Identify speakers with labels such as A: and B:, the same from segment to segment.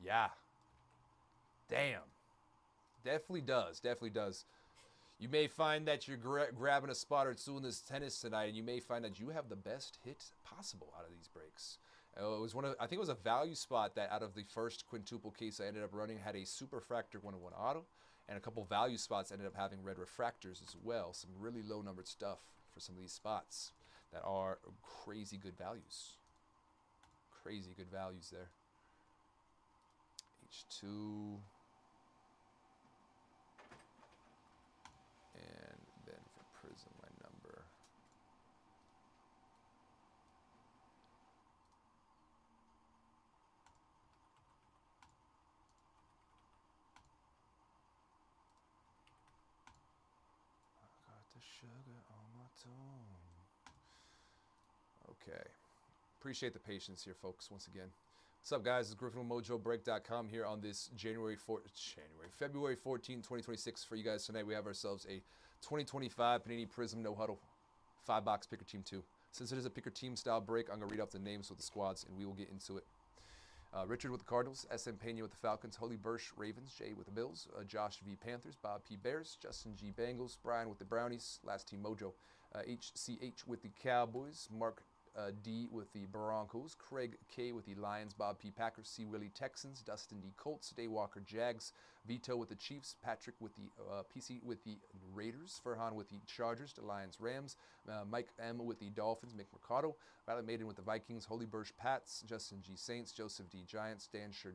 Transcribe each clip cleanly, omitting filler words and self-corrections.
A: Yeah. Damn. Definitely does. Definitely does. You may find that you're grabbing a spot or two in this tennis tonight, and you may find that you have the best hit possible out of these breaks. It was I think it was a value spot that out of the first quintuple case I ended up running had a superfractor 101 auto, and a couple value spots ended up having red refractors as well. Some really low numbered stuff for some of these spots that are crazy good values. Crazy good values there. H2. And then for Prizm, my number. I got the sugar on my tongue. Okay. Appreciate the patience here, folks, once again. What's up, guys? It's Griffin with Mojobreak.com here on this February 14, 2026. For you guys tonight, we have ourselves a 2025 Panini Prizm No Huddle 5-box Picker Team 2. Since it is a Picker Team style break, I'm going to read off the names of the squads, and we will get into it. Richard with the Cardinals, S.M. Pena with the Falcons, Holy Bursch Ravens, Jay with the Bills, Josh V Panthers, Bob P Bears, Justin G Bengals, Brian with the Brownies, Last Team Mojo, HCH with the Cowboys, Mark D with the Broncos, Craig K with the Lions, Bob P Packers, C Willie Texans, Dustin D Colts, Daywalker Jags, Vito with the Chiefs, Patrick with the PC with the Raiders, Ferhan with the Chargers, the Lions Rams, Mike M with the Dolphins, Mick Mercado, Violet Maiden with the Vikings, Holy Bursch Pats, Justin G Saints, Joseph D Giants, Dan Sher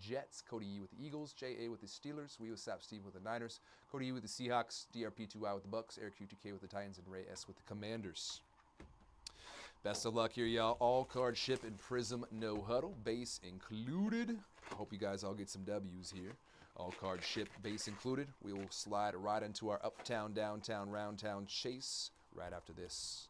A: Jets, Cody E with the Eagles, JA with the Steelers, We with Sap Steve with the Niners, Cody E with the Seahawks, DRP2I with the Bucks, Eric QTK with the Titans, and Ray S with the Commanders. Best of luck here, y'all. All card ship and Prizm No Huddle, base included. I hope you guys all get some W's here. All card ship, base included. We will slide right into our uptown, downtown, roundtown chase right after this.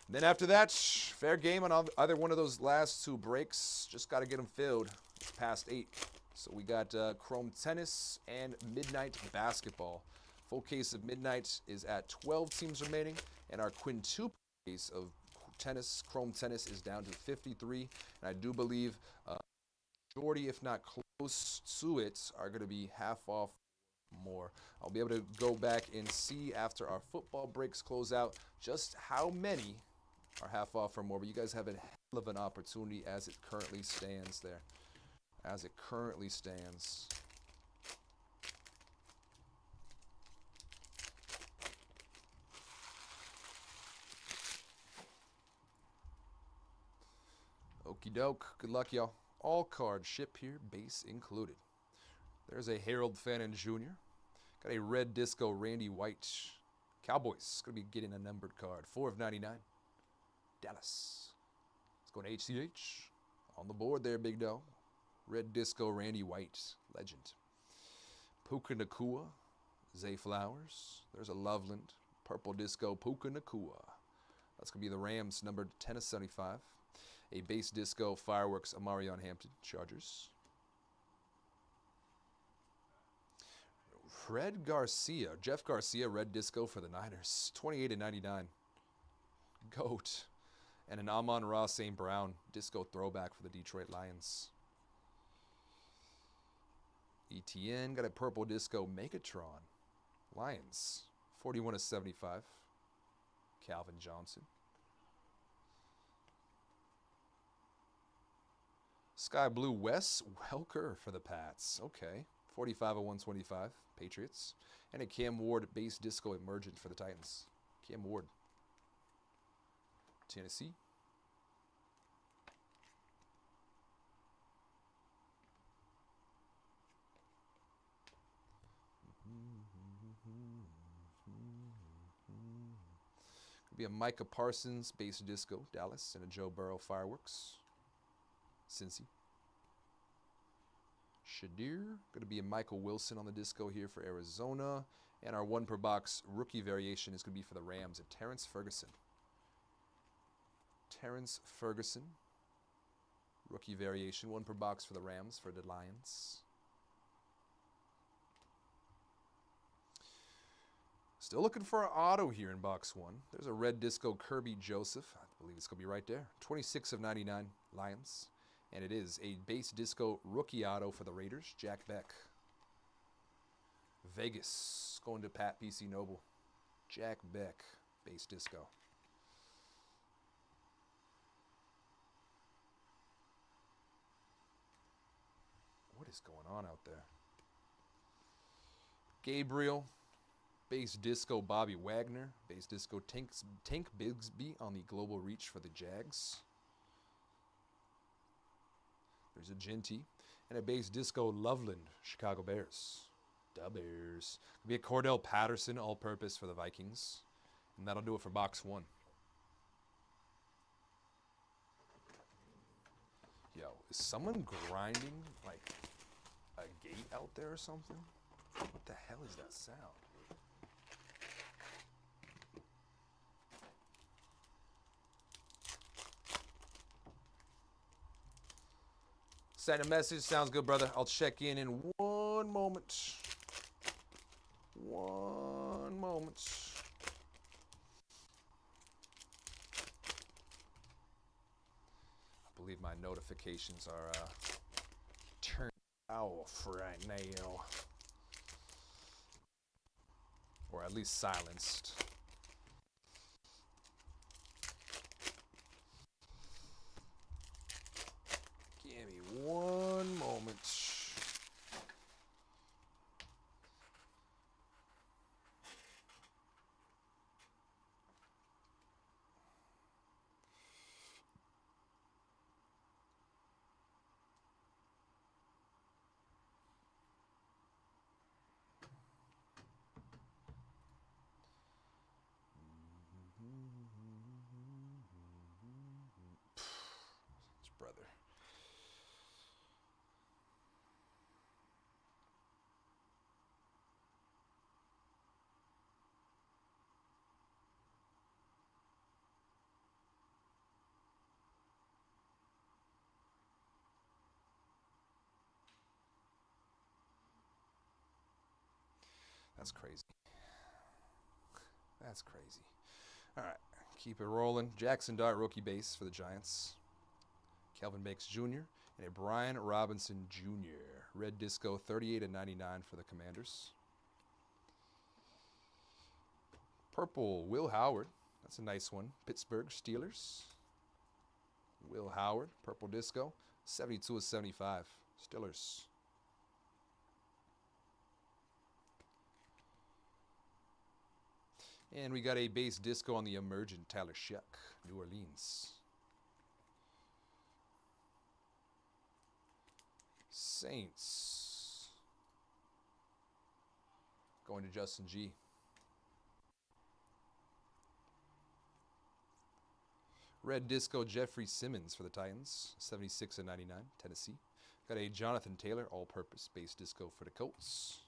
A: And then after that, fair game on either one of those last two breaks. Just got to get them filled. It's past 8. So we got Chrome Tennis and Midnight Basketball. Full case of Midnight is at 12 teams remaining, and our quintuple case of Tennis, Chrome Tennis is down to 53, and I do believe majority, if not close to it, are going to be half off more. I'll be able to go back and see after our football breaks close out just how many are half off or more, but you guys have a hell of an opportunity as it currently stands there. As it currently stands. Okie doke. Good luck, y'all. All card ship here, base included. There's a Harold Fannin Jr. Got a red disco Randy White. Cowboys going to be getting a numbered card. 4 of 99. Dallas. Let's go to HCH. On the board there, big dog. Red disco Randy White. Legend. Puka Nakua. Zay Flowers. There's a Loveland. Purple disco Puka Nakua. That's going to be the Rams, numbered 10 of 75. A base disco Fireworks Amarion Hampton, Chargers. Fred Garcia, Jeff Garcia, red disco for the Niners, 28 of 99. Goat. And an Amon-Ra St. Brown disco throwback for the Detroit Lions. ETN got a purple disco Megatron. Lions, 41 of 75. Calvin Johnson. Sky Blue Wes Welker for the Pats. Okay. 45 of 125. Patriots. And a Cam Ward base disco emergent for the Titans. Cam Ward. Tennessee. Could be a Micah Parsons base disco, Dallas, and a Joe Burrow Fireworks. Cincy. Shadir. Going to be a Michael Wilson on the disco here for Arizona. And our 1 per box rookie variation is going to be for the Rams of Terrence Ferguson. Terrence Ferguson. Rookie variation. 1 per box for the Rams for the Lions. Still looking for an auto here in box 1. There's a red disco Kirby Joseph. I believe it's going to be right there. 26 of 99 Lions. And it is a base disco rookie auto for the Raiders, Jack Beck. Vegas, going to Pat PC Noble. Jack Beck, base disco. What is going on out there? Gabriel, base disco Bobby Wagner. Base disco Tank Bigsby on the global reach for the Jags. There's a Ginty. And a base disco Loveland, Chicago Bears. Da Bears. Could be a Cordell Patterson all-purpose for the Vikings. And that'll do it for box 1. Yo, is someone grinding like a gate out there or something? What the hell is that sound? Send a message. Sounds good, brother. I'll check in 1 moment. 1 moment. I believe my notifications are turned off right now. Or at least silenced. Give me 1 moment. Brother. That's crazy. That's crazy. All right, keep it rolling. Jackson Dart, rookie base for the Giants. Kelvin Banks Jr. and a Brian Robinson Jr. Red Disco, 38/99 for the Commanders. Purple, Will Howard. That's a nice one. Pittsburgh Steelers. Will Howard, Purple Disco, 72/75. Steelers. And we got a base disco on the emergent Tyler Shuck, New Orleans. Saints. Going to Justin G. Red disco Jeffrey Simmons for the Titans, 76/99, Tennessee. Got a Jonathan Taylor all-purpose base disco for the Colts.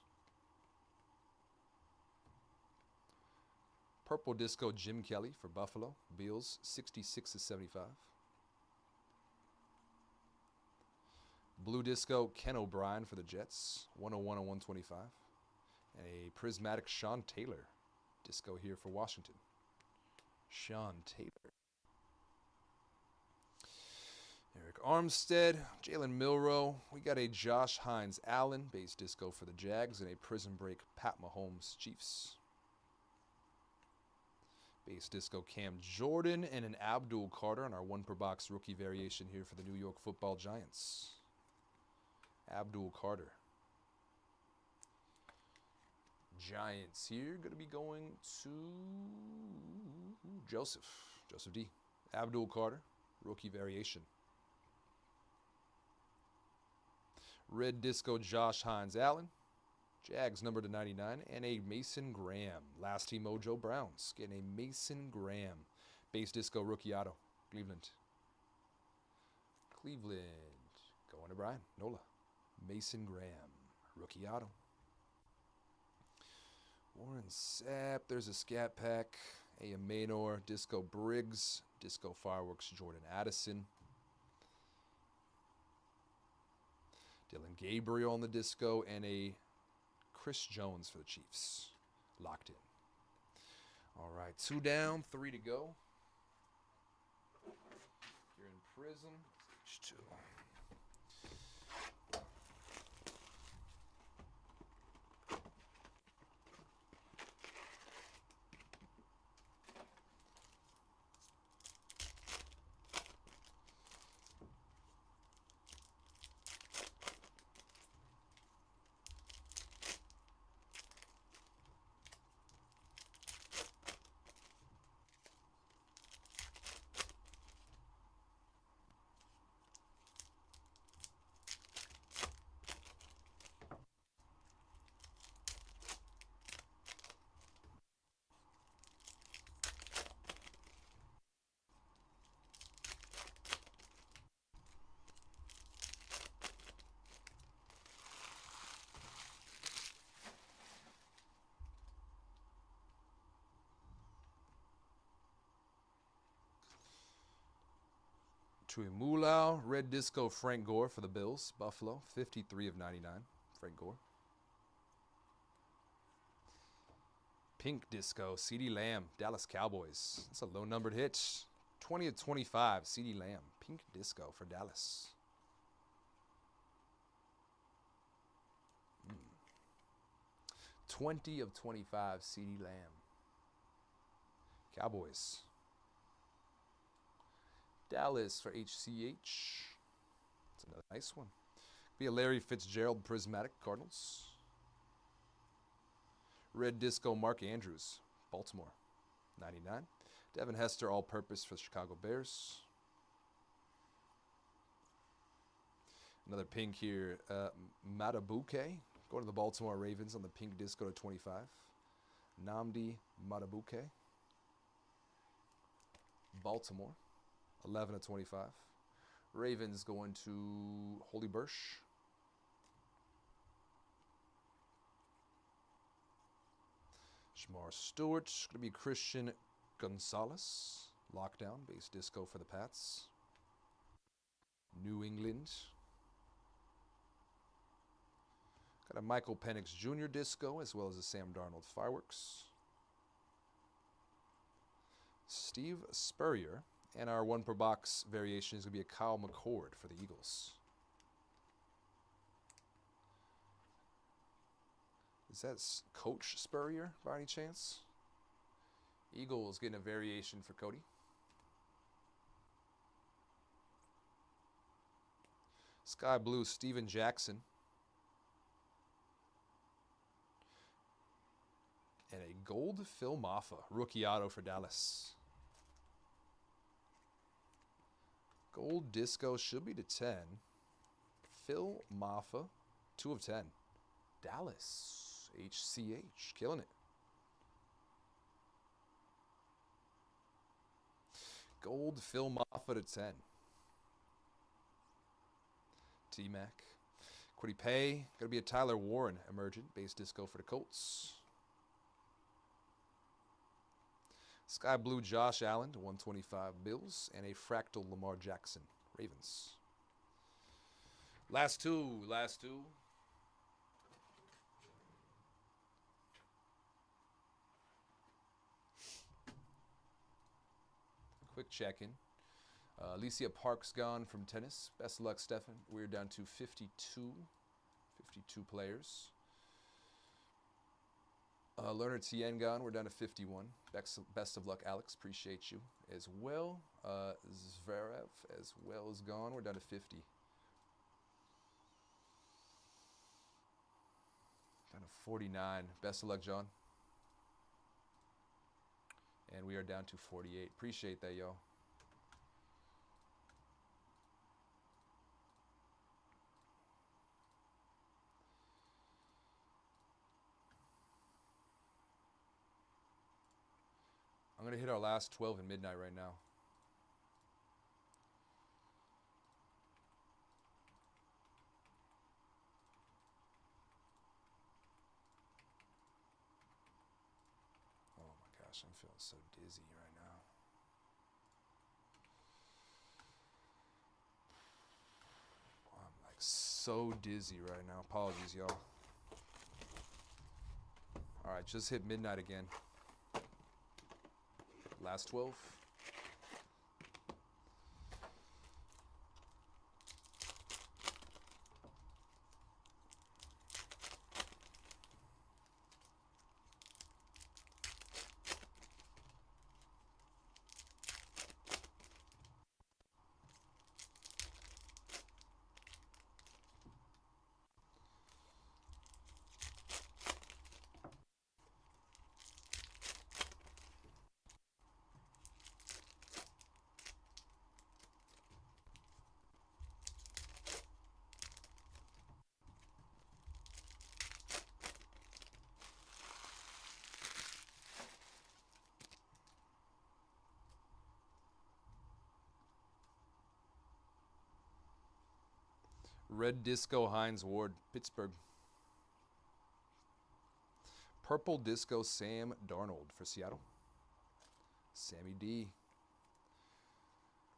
A: Purple disco Jim Kelly for Buffalo Bills, 66/75. Blue disco Ken O'Brien for the Jets, 101/125. And a prismatic Sean Taylor disco here for Washington. Sean Taylor. Eric Armstead, Jalen Milroe. We got a Josh Hines Allen base disco for the Jags and a Prizm break Pat Mahomes Chiefs. Base disco Cam Jordan and an Abdul Carter on our 1 per box rookie variation here for the New York Football Giants. Abdul Carter. Giants here going to be going to Joseph D. Abdul Carter, rookie variation. Red disco Josh Hines Allen. Jags number /99 and a Mason Graham. Last team Mojo Browns getting a Mason Graham. Base disco rookie auto. Cleveland. Going to Brian. Nola. Mason Graham. Rookie auto. Warren Sapp. There's a Scat Pack. A Manor. Disco Briggs. Disco Fireworks Jordan Addison. Dylan Gabriel on the disco and a Chris Jones for the Chiefs. Locked in. All right, 2 down, 3 to go. You're in Prizm. H2. Tuimulau, red disco Frank Gore for the Bills. Buffalo, 53 of 99. Frank Gore. Pink disco, CeeDee Lamb, Dallas Cowboys. That's a low-numbered hit. 20 of 25, CeeDee Lamb. Pink disco for Dallas. 20 of 25, CeeDee Lamb. Cowboys. Dallas for HCH. That's another nice one. Be a Larry Fitzgerald Prismatic, Cardinals. Red disco Mark Andrews, Baltimore, 99. Devin Hester, all-purpose for the Chicago Bears. Another pink here, Matabuke, going to the Baltimore Ravens on the pink disco to 25. Nnamdi Matabuke, Baltimore, 11 of 25. Ravens going to Holy Bursch. Shamar Stewart, going to be Christian Gonzalez. Lockdown, base disco for the Pats. New England. Got a Michael Penix Jr. disco, as well as a Sam Darnold Fireworks. Steve Spurrier. And our one per box variation is going to be a Kyle McCord for the Eagles. Is that Coach Spurrier by any chance? Eagles getting a variation for Cody. Sky Blue, Steven Jackson. And a gold Phil Maffa, rookie auto for Dallas. Gold disco should be to 10. Phil Maffa, 2 of 10. Dallas. HCH, killing it. Gold Phil Maffa to 10. T-Mac. Quiddy Pay. Going to be a Tyler Warren emergent. Base disco for the Colts. Sky Blue Josh Allen to 125 Bills. And a Fractal Lamar Jackson Ravens. Last two. Quick check-in. Alicia Parks gone from tennis. Best of luck, Stefan. We're down to 52 players. Leonard Tien gone. We're down to 51. Best of luck, Alex. Appreciate you as well. Zverev as well is gone. We're down to 50. Down to 49. Best of luck, John. And we are down to 48. Appreciate that, yo. I'm going to hit our last 12 at midnight right now. Oh my gosh, I'm feeling so dizzy right now. I'm like so dizzy right now. Apologies, y'all. All right, just hit midnight again. Last 12. Red Disco Hines Ward, Pittsburgh. Purple Disco Sam Darnold for Seattle. Sammy D.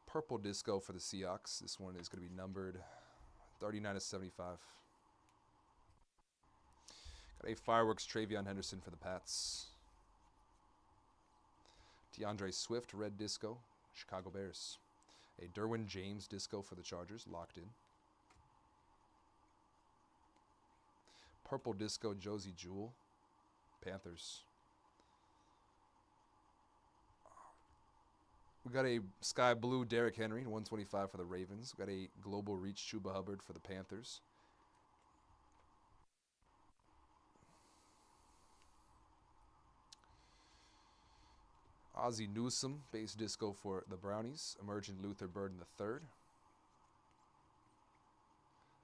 A: Purple disco for the Seahawks. This one is going to be numbered 39/75. Got a Fireworks Travion Henderson for the Pats. DeAndre Swift, red disco, Chicago Bears. A Derwin James disco for the Chargers, locked in. Purple disco, Josie Jewell, Panthers. We got a sky blue Derrick Henry, 125 for the Ravens. We got a global reach Chuba Hubbard for the Panthers. Ozzie Newsome, base disco for the Brownies. Emergent Luther Burden III.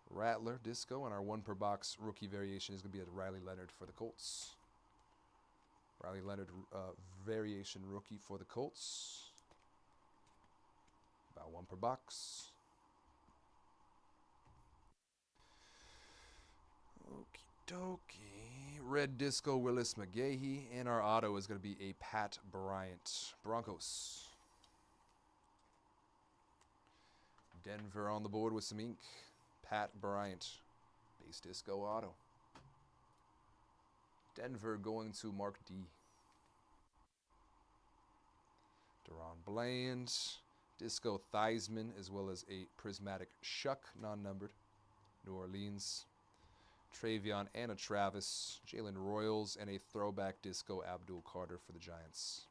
A: Rattler disco, and our 1 per box rookie variation is going to be a Riley Leonard for the Colts. Riley Leonard variation rookie for the Colts. About 1 per box. Okie dokie. Red disco Willis McGahee, and our auto is going to be a Pat Bryant, Broncos. Denver on the board with some ink. Pat Bryant, base disco auto. Denver going to Mark D. Deron Bland, disco Theismann, as well as a prismatic Shuck, non-numbered. New Orleans. Travion and a Travis, Jalen Royals, and a throwback disco Abdul Carter for the Giants.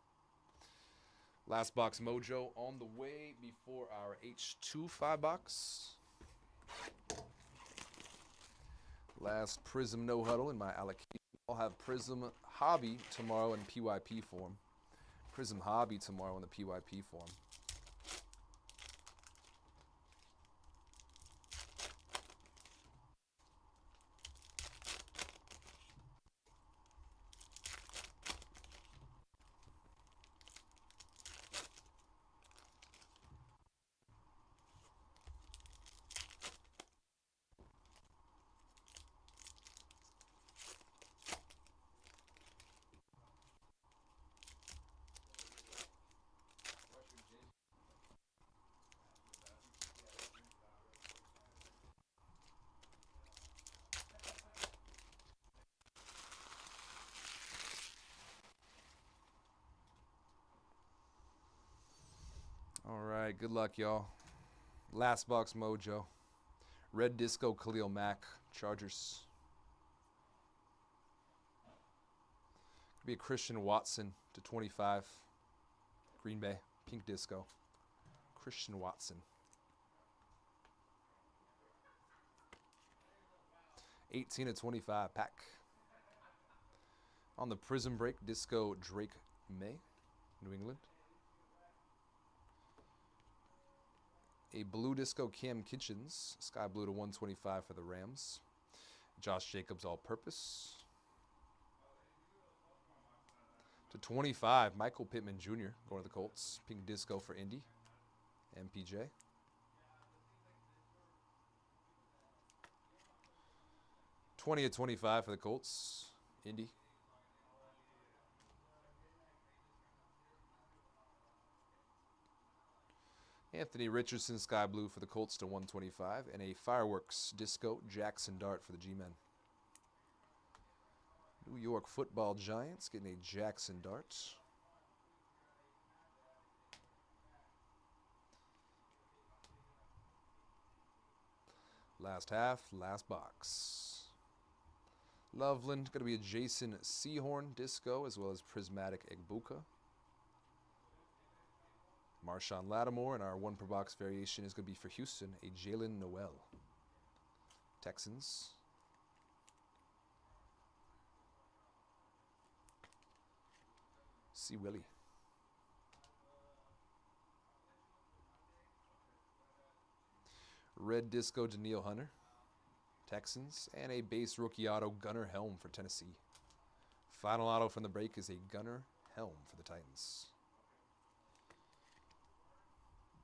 A: Last box mojo on the way before our H2 5-box. Last Prizm no huddle in my allocation. I'll have Prizm Hobby tomorrow in PYP form. Prizm Hobby tomorrow in the PYP form. All right, good luck, y'all. Last box mojo. Red disco Khalil Mack, Chargers. Could be a Christian Watson to 25. Green Bay, pink disco. Christian Watson. 18/25 pack. On the Prizm break, disco Drake May, New England. A blue disco Cam Kitchens, sky blue to 125 for the Rams. Josh Jacobs all-purpose. To 25, Michael Pittman Jr. going to the Colts. Pink disco for Indy. MPJ. (20/25 for the Colts. Indy. Anthony Richardson, sky blue for the Colts to 125. And a Fireworks disco Jackson Dart for the G-Men. New York Football Giants getting a Jackson Dart. Last half, last box. Loveland, going to be a Jason Sehorn disco, as well as Prismatic Egbuka. Marshawn Lattimore, and our 1 per box variation is going to be for Houston, a Jalen Noel. Texans. C. Willie. Red disco Daniil Hunter, Texans, and a base rookie auto Gunnar Helm for Tennessee. Final auto from the break is a Gunnar Helm for the Titans.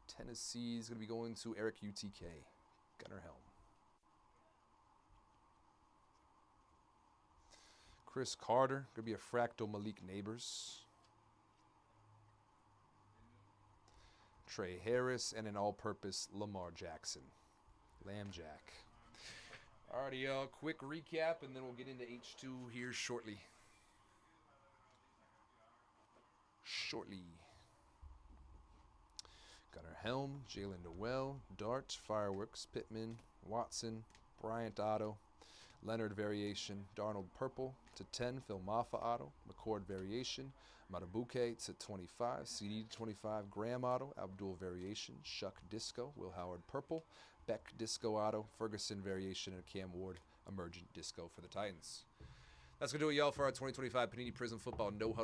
A: Tennessee is going to be going to Eric UTK, Gunnar Helm. Chris Carter, going to be a Fractal Malik Neighbors. Trey Harris, and an all-purpose Lamar Jackson. Lamb Jack. Alrighty, y'all. Quick recap, and then we'll get into H2 here shortly. Got our Helm, Jalen Noel, Dart, Fireworks, Pittman, Watson, Bryant Auto, Leonard Variation, Darnold Purple to 10, Phil Maffa Auto, McCord Variation, Matabuke to 25, CD to 25, Graham Auto, Abdul Variation, Shuck Disco, Will Howard Purple, Beck Disco Auto, Ferguson Variation, and Cam Ward Emergent Disco for the Titans. That's going to do it, y'all, for our 2025 Panini Prizm Football No Huddle